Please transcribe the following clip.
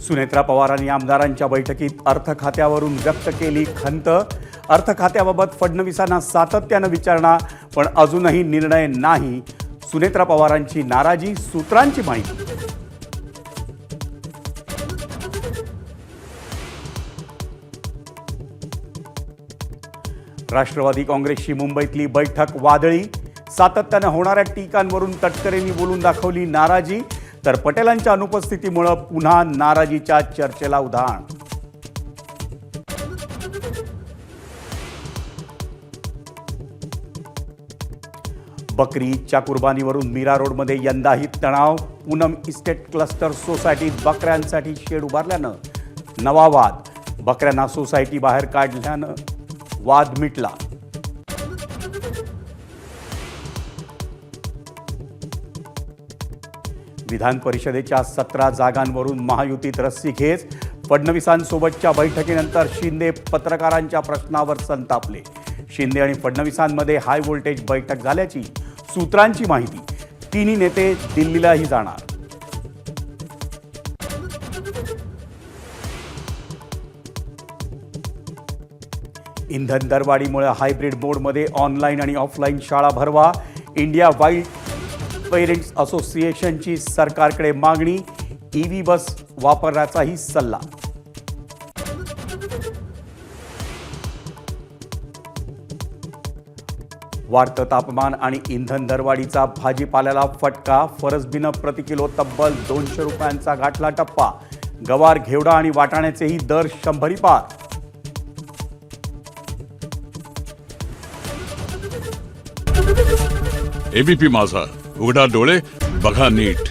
सुनेत्रा पवारांनी आमदारांच्या बैठकीत अर्थ खात्यावरून व्यक्त केली खंत। अर्थ खात्याबाबत फडणवीसांना सातत्यानं विचारणा, पण अजूनही निर्णय नाही। सुनेत्रा पवारांची नाराजी, सूत्रांची माहिती। राष्ट्रवादी काँग्रेसची मुंबईतली बैठक वादळी। सातत्यानं होणाऱ्या टीकांवरून तटकरेंनी बोलून दाखवली नाराजी, तर पटेलांच्या अनुपस्थितीमुळे पुन्हा नाराजीच्या चर्चेला उधाण। बकरी ईदच्या कुर्बानीवरून मीरा रोडमध्ये यंदाही तणाव। पूनम इस्टेट क्लस्टर सोसायटीत बकऱ्यांसाठी शेड उभारल्यानं नवा वाद। बकऱ्यांना सोसायटी बाहेर काढल्यानं वाद मिटला। विधान परिषदेच्या 17 जागांवरून महायुतीत रस्सीखेच। फडणवीसांसोबतच्या बैठकीनंतर शिंदे पत्रकारांच्या प्रश्नावर संतापले। शिंदे आणि फडणवीसांमध्ये हाय व्होल्टेज बैठक झाल्याची सूत्रांची माहिती। तिन्ही नेते दिल्लीलाही जाणार। इंधन दरवाढीमुळे हायब्रिड मोडमध्ये ऑनलाईन आणि ऑफलाईन शाळा भरवा। इंडिया वाईल्ड पेरेंट्स असोसिएशनची सरकारकडे मागणी। ईव्ही बस वापरण्याचाही सल्ला। वाढतं तापमान आणि इंधन दरवाढीचा भाजीपाल्याला फटका। फरसबीनं प्रति किलो तब्बल 200 रुपयांचा गाठला टप्पा। गवार, घेवडा आणि वाटाण्याचेही दर 100 पार। एबीपी माझा, उघडा डोळे बघा नीट।